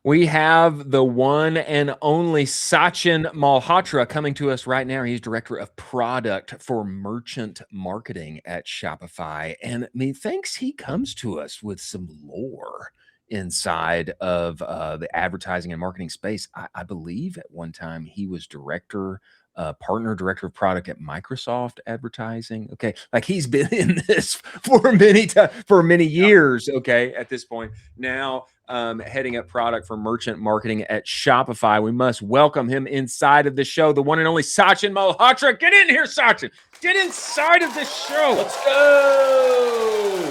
We have the one and only Sachin Malhotra coming to us right now. He's Director of Product for Merchant Marketing at Shopify. And methinks he comes to us with some lore inside of the advertising and marketing space. I believe at one time he was partner director of product at Microsoft Advertising. Okay, like he's been in this for many years. Okay, at this point now, heading up product for merchant marketing at Shopify. We must welcome him inside of the show, the one and only Sachin Malhotra. Get in here, Sachin. Get inside of this show. Let's go.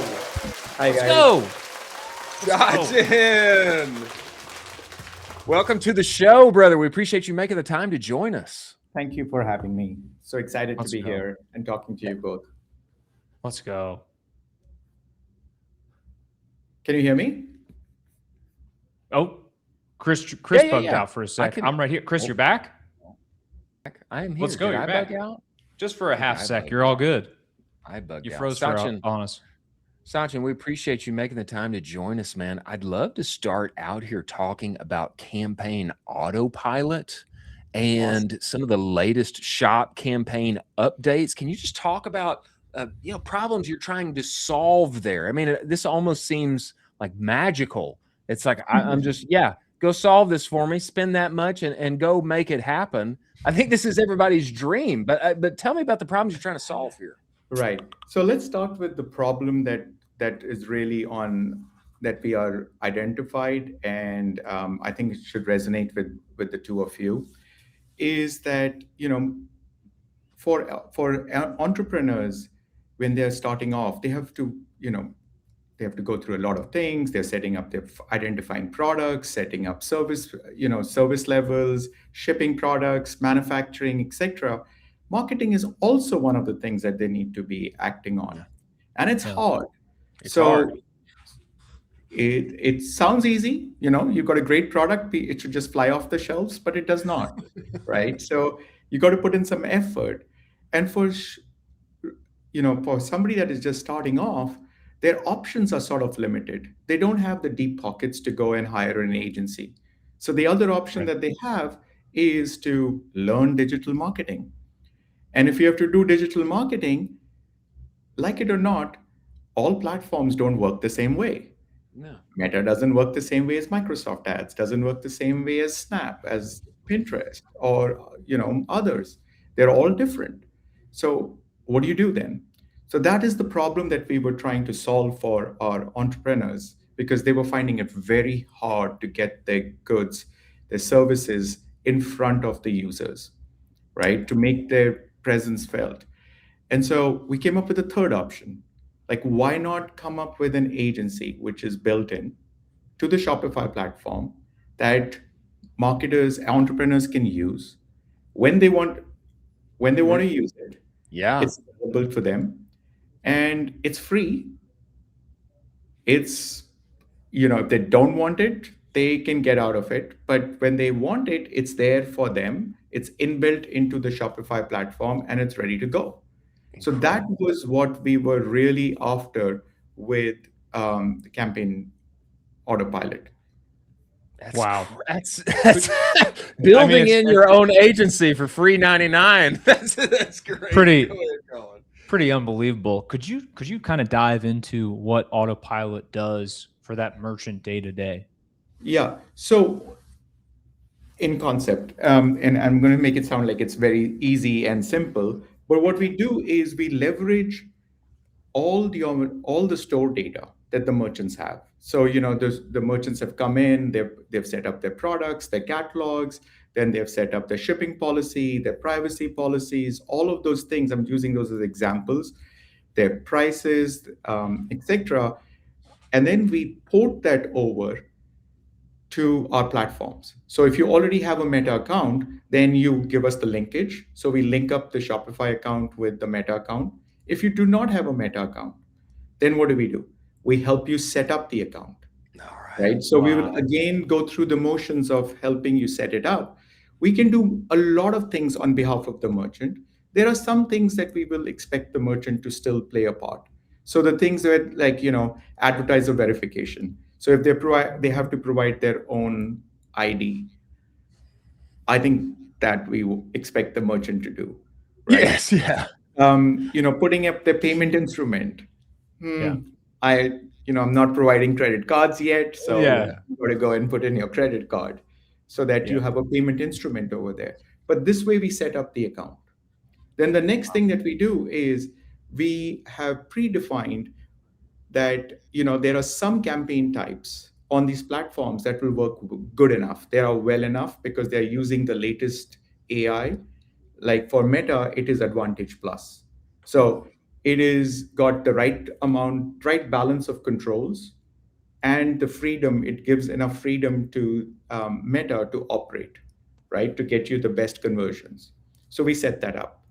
Hi, guys. Sachin. Welcome to the show, brother. We appreciate you making the time to join us. Thank you for having me. So excited to be here and talking to you both. Let's go. Can you hear me? Oh, Chris bugged out for a second. I'm right here. Chris, you're back? I am here. Let's go. You're back. Just for a half sec. You're all good. I bugged out. You froze Sachin, on us. Sachin, we appreciate you making the time to join us, man. I'd love to start out here talking about Campaign Autopilot and some of the latest shop campaign updates. Can you just talk about problems you're trying to solve there? I mean, this almost seems like magical. It's like I'm just go solve this for me, spend that much, and go make it happen. I think this is everybody's dream. But tell me about the problems you're trying to solve here. Right. So let's start with the problem that is really that we are identified, and I think it should resonate with the two of you. Is that for entrepreneurs, when they're starting off, they have to go through a lot of things. They're identifying products, setting up service levels, shipping products, manufacturing, etc. Marketing is also one of the things that they need to be acting on, and it's hard. It's hard. It sounds easy, you've got a great product, it should just fly off the shelves, but it does not, right? So you got to put in some effort. And for somebody that is just starting off, their options are sort of limited. They don't have the deep pockets to go and hire an agency. So the other option that they have is to learn digital marketing. And if you have to do digital marketing, like it or not, all platforms don't work the same way. No. Meta doesn't work the same way as Microsoft Ads, doesn't work the same way as Snap, as Pinterest, or others. They're all different. So what do you do then? So that is the problem that we were trying to solve for our entrepreneurs, because they were finding it very hard to get their goods, their services in front of the users, right? To make their presence felt. And so we came up with a third option. Like, why not come up with an agency which is built in to the Shopify platform that marketers, entrepreneurs can use when they want to use it. Yeah. It's available for them, and it's free. It's, if they don't want it, they can get out of it. But when they want it, it's there for them. It's inbuilt into the Shopify platform, and it's ready to go. So that was what we were really after with the Campaign Autopilot. That's building in your own agency for free 99. That's great. Pretty unbelievable. Could you kind of dive into what Autopilot does for that merchant day to day? Yeah. So in concept, and I'm going to make it sound like it's very easy and simple. But what we do is we leverage all the store data that the merchants have. So the merchants have come in, they've set up their products, their catalogs, then they've set up their shipping policy, their privacy policies, all of those things. I'm using those as examples, their prices, etc. And then we port that over to our platforms. So if you already have a Meta account, then you give us the linkage. So we link up the Shopify account with the Meta account. If you do not have a Meta account, then what do? We help you set up the account. All right? So we will again go through the motions of helping you set it up. We can do a lot of things on behalf of the merchant. There are some things that we will expect the merchant to still play a part. So the things that advertiser verification. So if they have to provide their own ID, I think that we expect the merchant to do, right? Yes, yeah. Putting up the payment instrument. Yeah. I, I'm not providing credit cards yet, so Yeah. Yeah. you got to go and put in your credit card so that Yeah. you have a payment instrument over there. But this way we set up the account. Then the next thing that we do is we have predefined that there are some campaign types on these platforms that will work good enough. They are well enough because they're using the latest AI. Like for Meta, it is Advantage Plus. So it is got the right amount, right balance of controls and the freedom. It gives enough freedom to Meta to operate, right, to get you the best conversions. So we set that up,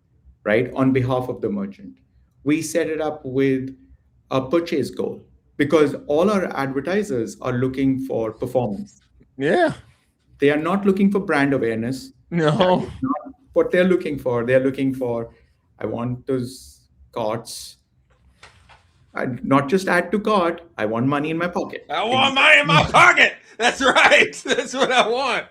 right, on behalf of the merchant. We set it up with a purchase goal because all our advertisers are looking for performance. Yeah. They are not looking for brand awareness. That No. is not what they're looking for. They're looking for, I want those carts. Not just add to cart. I want money in my pocket. I want money in my pocket. That's right. That's what I want.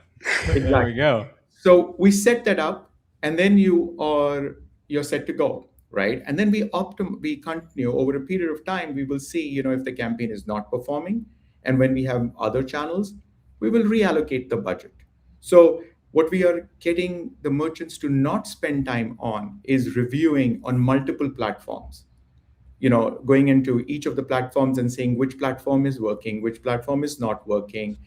There we Exactly. go. So we set that up, and then you're set to go, right? And then we continue over a period of time. We will see, if the campaign is not performing, and when we have other channels, we will reallocate the budget. So what we are getting the merchants to not spend time on is reviewing on multiple platforms, going into each of the platforms and saying which platform is working, which platform is not working.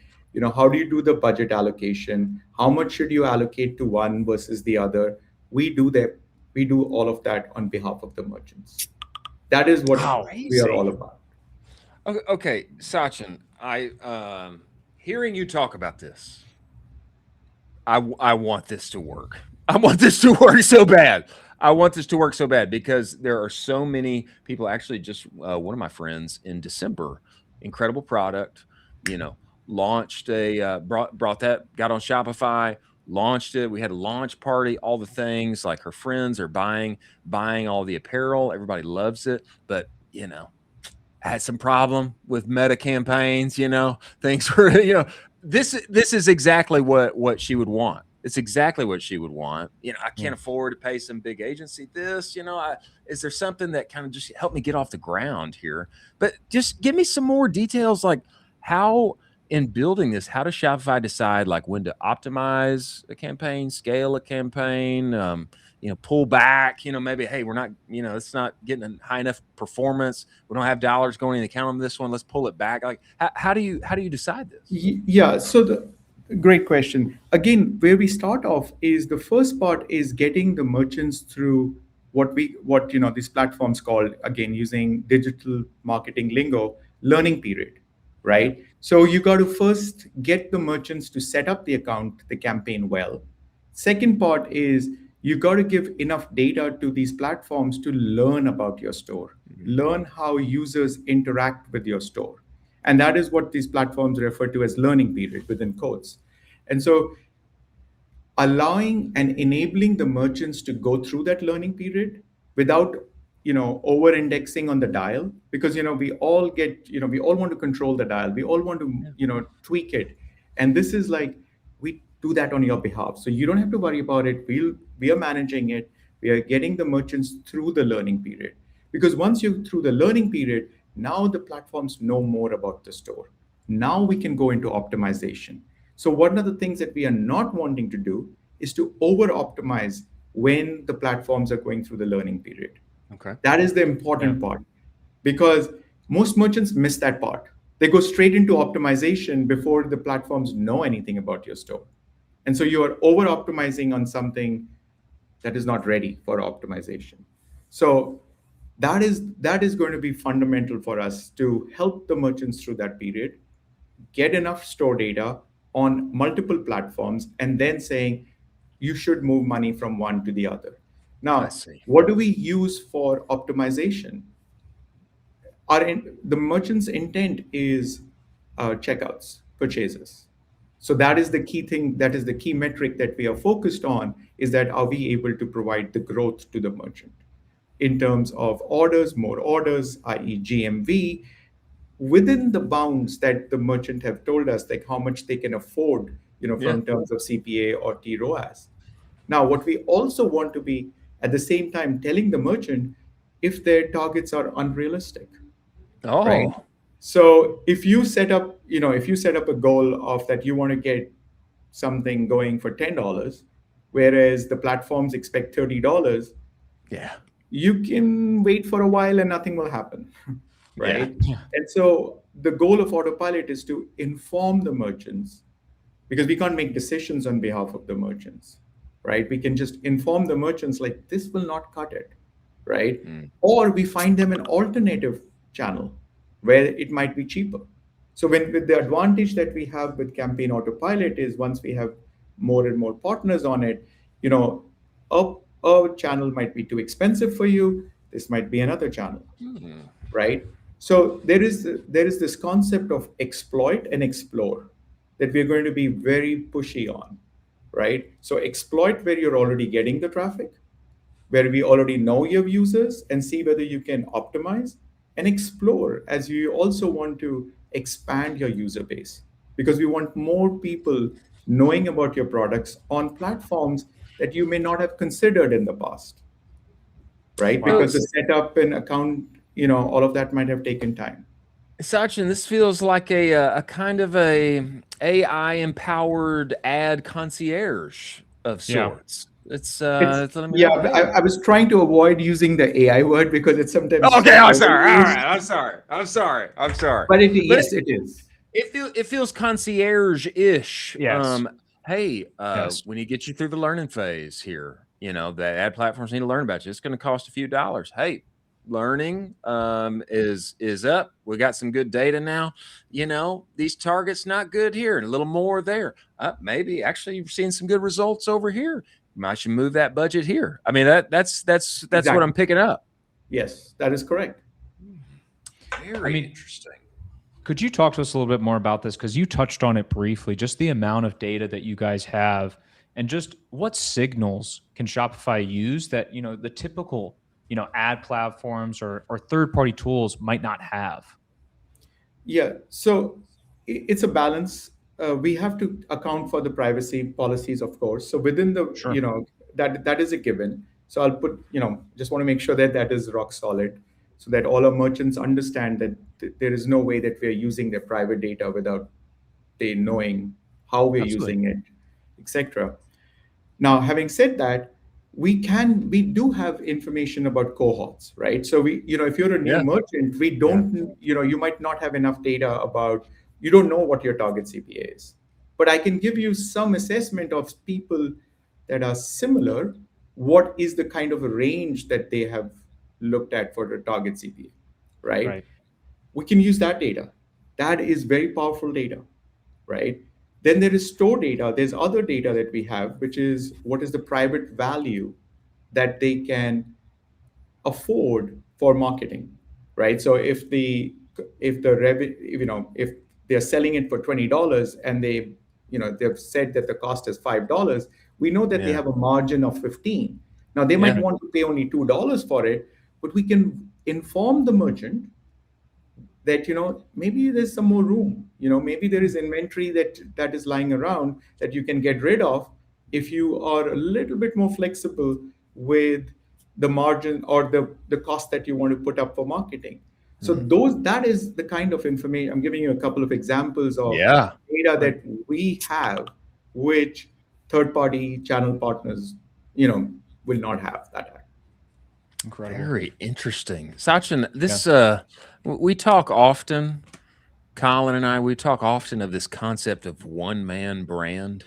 How do you do the budget allocation? How much should you allocate to one versus the other? We do all of that on behalf of the merchants. That is what Wow. we are Crazy. all about. Okay, Sachin, I hearing you talk about this, I want this to work. I want this to work so bad. I want this to work so bad because there are so many people. Actually, just one of my friends in December, incredible product. You know, launched a brought that, got on Shopify, launched it. We had a launch party, all the things. Like her friends are buying all the apparel. Everybody loves it, but had some problem with meta campaigns. Things were this is exactly what she would want. It's exactly what she would want. I Yeah. can't afford to pay some big agency this. Is there something that kind of just help me get off the ground here? But just give me some more details, like how in building this, how does Shopify decide like when to optimize a campaign, scale a campaign, pull back, maybe, hey, we're not, it's not getting a high enough performance. We don't have dollars going in the account on this one. Let's pull it back. Like, how do you decide this? Yeah, so the great question. Again, where we start off is the first part is getting the merchants through what these platforms called, again, using digital marketing lingo, learning period, right? So you got to first get the merchants to set up the account, the campaign well. Second part is you got to give enough data to these platforms to learn about your store, learn how users interact with your store. And that is what these platforms refer to as learning period within quotes. And so allowing and enabling the merchants to go through that learning period without over indexing on the dial, because we all want to control the dial, we all want to tweak it. And this is like, we do that on your behalf, so you don't have to worry about it. We are managing it. We are getting the merchants through the learning period, because once you're through the learning period, now the platforms know more about the store. Now we can go into optimization. So one of the things that we are not wanting to do is to over optimize when the platforms are going through the learning period. Okay. That is the important part, because most merchants miss that part. They go straight into optimization before the platforms know anything about your store. And so you are over optimizing on something that is not ready for optimization. So that is going to be fundamental for us to help the merchants through that period, get enough store data on multiple platforms, and then saying you should move money from one to the other. I Now, see. what do we use for optimization? The merchant's intent is checkouts, purchases. So that is the key thing. That is the key metric that we are focused on, is that are we able to provide the growth to the merchant in terms of orders, more orders, i.e. GMV, within the bounds that the merchant have told us, like how much they can afford Yeah. from terms of CPA or TROAS. Now, what we also want to be at the same time telling the merchant if their targets are unrealistic, right? Oh, So if you set up a goal of that you want to get something going for $10, whereas the platforms expect $30, yeah. you can wait for a while and nothing will happen, Yeah. right? And so the goal of Autopilot is to inform the merchants because we can't make decisions on behalf of the merchants, right? We can just inform the merchants like this will not cut it, right? Mm. Or we find them an alternative channel where it might be cheaper. So when with the advantage that we have with Campaign Autopilot is once we have more and more partners on it, you know, a, a channel might be too expensive for you. This might be another channel, Mm. right? So there is this concept of exploit and explore that we're going to be very pushy on, right? So exploit where you're already getting the traffic, where we already know your users and see whether you can optimize, and explore as you also want to expand your user base because we want more people knowing about your products on platforms that you may not have considered in the past, right? Wow. Because the setup and account, all of that might have taken time. Sachin, this feels like a kind of a AI empowered ad concierge of Yeah. sorts. It's It's letting me yeah. know, hey. I was trying to avoid using the AI word because it's sometimes Okay, I'm sorry. All overused. right, I'm sorry. I'm sorry. I'm sorry. But But yes, it is. it feels concierge-ish. Yes. Hey, Yes. we need to get you through the learning phase here. The ad platforms need to learn about you. It's going to cost a few dollars. Hey, learning is up. We got some good data now. These targets not good here, and a little more there. Maybe actually you're seeing some good results over here. You might should move that budget here. I mean that's what I'm Exactly. picking up. Yes, that is correct. I Very mean, interesting. could you talk to us a little bit more about this? Because you touched on it briefly, just the amount of data that you guys have and just what signals can Shopify use that, the typical, ad platforms or third-party tools might not have? Yeah. So it's a balance. We have to account for the privacy policies, of course. So within the, Sure. that is a given. So I'll put, just want to make sure that that is rock solid, so that all our merchants understand that there is no way that we are using their private data without they knowing how we're Absolutely. using it, etc. Now, having said that, we do have information about cohorts, right? So if you're a new Yeah. merchant, we Yeah. don't, you might not have enough data about, you don't know what your target CPA is. But I can give you some assessment of people that are similar. What is the kind of a range that they have looked at for the target CPA, right? Right. We can use that data. That is very powerful data, right? Then there is store data. There's other data that we have, which is what is the private value that they can afford for marketing, right? So if the revenue, if they're selling it for $20 and they've said that the cost is $5, we know that they Yeah. have a margin of 15. Now they might Yeah. want to pay only $2 for it, but we can inform the merchant that maybe there's some more room, maybe there is inventory that is lying around that you can get rid of if you are a little bit more flexible with the margin or the cost that you want to put up for marketing. So Mhm. that is the kind of information. I'm giving you a couple of examples of Yeah. data Right. that we have, which third party channel partners you know will not have that. Incredible. Very interesting. Sachin, Yeah. we talk often, Colin and I, we talk often of this concept of one man brand.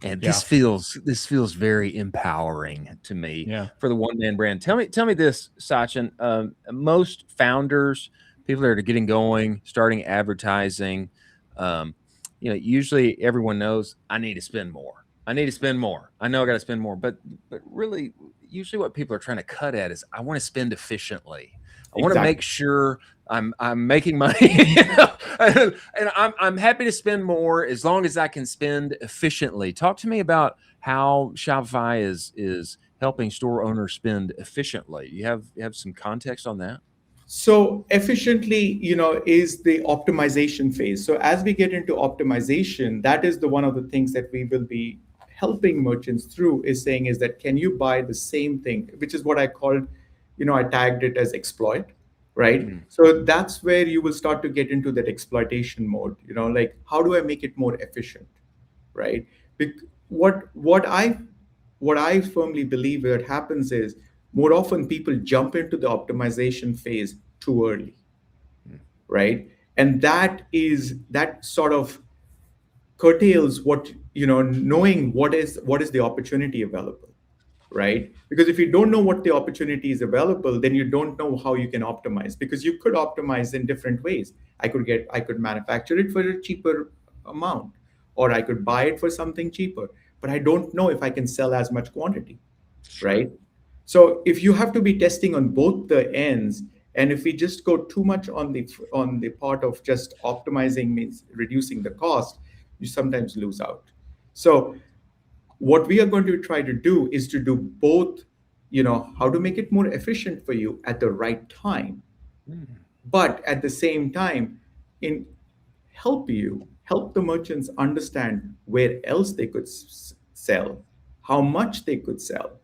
And Yeah. this feels very empowering to me Yeah. for the one man brand. Tell me this, Sachin. Most founders, people that are getting going, starting advertising, um, usually everyone knows I need to spend more. I need to spend more. I know I got to spend more, but really, usually what people are trying to cut at is I want to spend efficiently. I want to make Exactly. sure I'm making money, and I'm happy to spend more as long as I can spend efficiently. Talk to me about how Shopify is helping store owners spend efficiently. You have some context on that? So efficiently, is the optimization phase. So as we get into optimization, that is the one of the things that we will be helping merchants through, is saying is that, can you buy the same thing, which is what I called, I tagged it as exploit, right? Mm, So that's where you will start to get into that exploitation mode, like, how do I make it more efficient, right? What I firmly believe that happens is, more often people jump into the optimization phase too early, mm, right? And that sort of curtails what, knowing what is the opportunity available, right? Because if you don't know what the opportunity is available, then you don't know how you can optimize, because you could optimize in different ways. I could manufacture it for a cheaper amount, or I could buy it for something cheaper, but I don't know if I can sell as much quantity, sure. right? So if you have to be testing on both the ends, and if we just go too much on the part of just optimizing, means reducing the cost, you sometimes lose out. So what we are going to try to do is to do both, how to make it more efficient for you at the right time, Mm, but at the same time, in help the merchants understand where else they could sell, how much they could sell,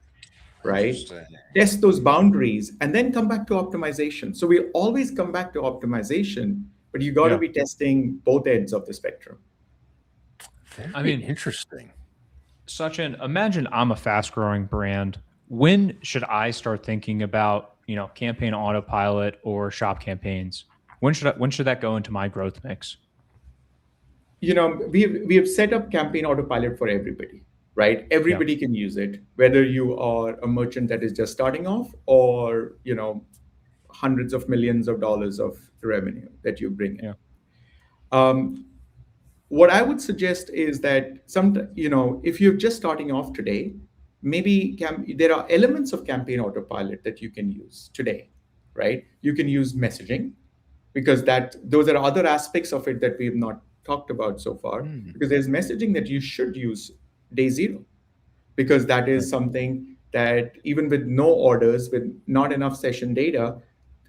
right? interesting. Test those boundaries and then come back to optimization. So we always come back to optimization, but you got to Yeah. be testing both ends of the spectrum. I Very mean, interesting. Sachin, imagine I'm a fast growing brand. When should I start thinking about, campaign autopilot or shop campaigns? When should that go into my growth mix? We have set up Campaign Autopilot for everybody, right? Yeah. Everybody can use it, whether you are a merchant that is just starting off, or hundreds of millions of dollars of revenue that you bring in. Yeah. um, what I would suggest is that, if you're just starting off today, maybe there are elements of Campaign Autopilot that you can use today, right? You can use messaging, because those are other aspects of it that we've not talked about so far. Mm, Because there's messaging that you should use day zero, because that right. is something that, even with no orders, with not enough session data,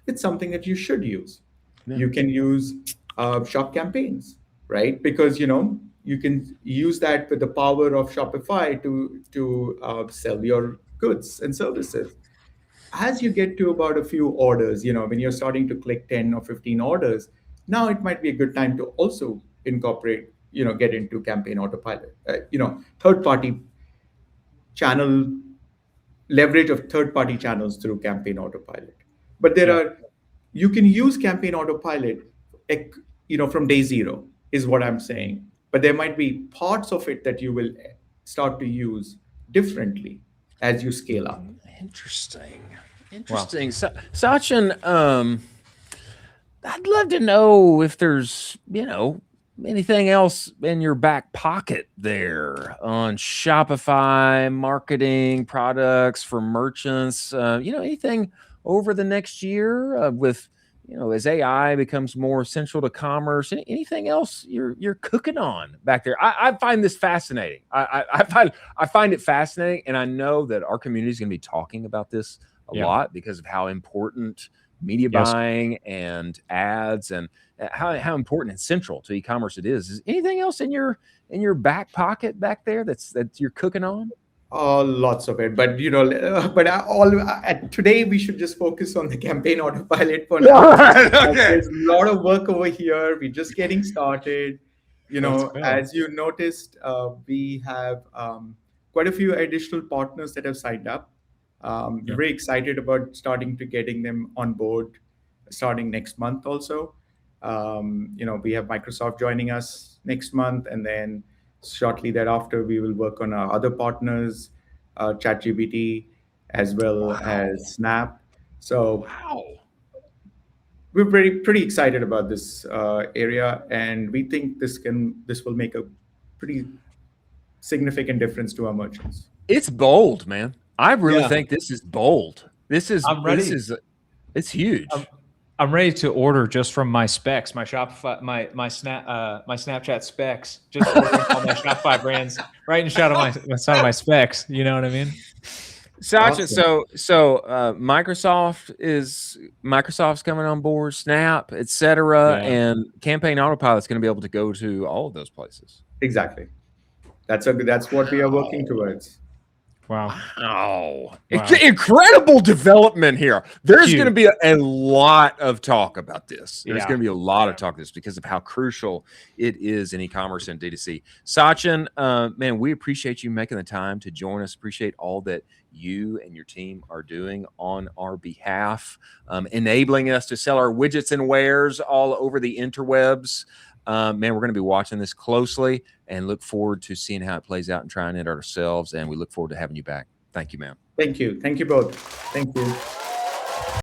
it's something that you should use. Yeah. You can use shop campaigns, right? Because you can use that with the power of Shopify to sell your goods and services. As you get to about a few orders, when you're starting to click 10 or 15 orders, now it might be a good time to also incorporate, get into Campaign Autopilot. Third party channel leverage of third-party channels through Campaign Autopilot. But Yeah. you can use Campaign Autopilot, from day zero, is what I'm saying. But there might be parts of it that you will start to use differently as you scale up. Interesting. Wow. Interesting. Sachin, I'd love to know if there's, anything else in your back pocket there on Shopify, marketing, products for merchants, anything over the next year with, as AI becomes more central to commerce, anything else you're cooking on back there? I find this fascinating. I find it fascinating, and I know that our community is going to be talking about this a Yeah. lot because of how important media Yes. buying and ads and how important and central to e-commerce it is. Is anything else in your back pocket back there that you're cooking on? Lots of it, but today we should just focus on the Campaign Autopilot for All now. right. Okay. There's a lot of work over here. We're just getting started. Let's go. As you noticed, we have quite a few additional partners that have signed up. We're Yeah. very excited about starting to getting them on board starting next month also. We have Microsoft joining us next month, and then shortly thereafter, we will work on our other partners, ChatGPT, as well Wow. as Snap. So Wow. we're pretty excited about this area, and we think this will make a pretty significant difference to our merchants. It's bold, man. I really Yeah. think this is bold. This is I'm this ready. is it's I'm, huge. I'm ready to order just from my specs, my Shopify, my Snapchat specs, just ordering all my Shopify brands right in shot of my specs. You know what I mean? Sachin, Awesome. so Microsoft's coming on board, Snap, etc., Yeah. and Campaign Autopilot's going to be able to go to all of those places. Exactly. That's what we are working Wow. towards. Wow. Wow. Wow. Incredible development here. There's going to Huge. be a lot of talk about this. There's Yeah. going to be a lot of talk about this because of how crucial it is in e-commerce and D2C. Sachin, man, we appreciate you making the time to join us. Appreciate all that you and your team are doing on our behalf, enabling us to sell our widgets and wares all over the interwebs. Man, we're going to be watching this closely and look forward to seeing how it plays out and trying it ourselves. And we look forward to having you back. Thank you, man. Thank you. Thank you both. Thank you.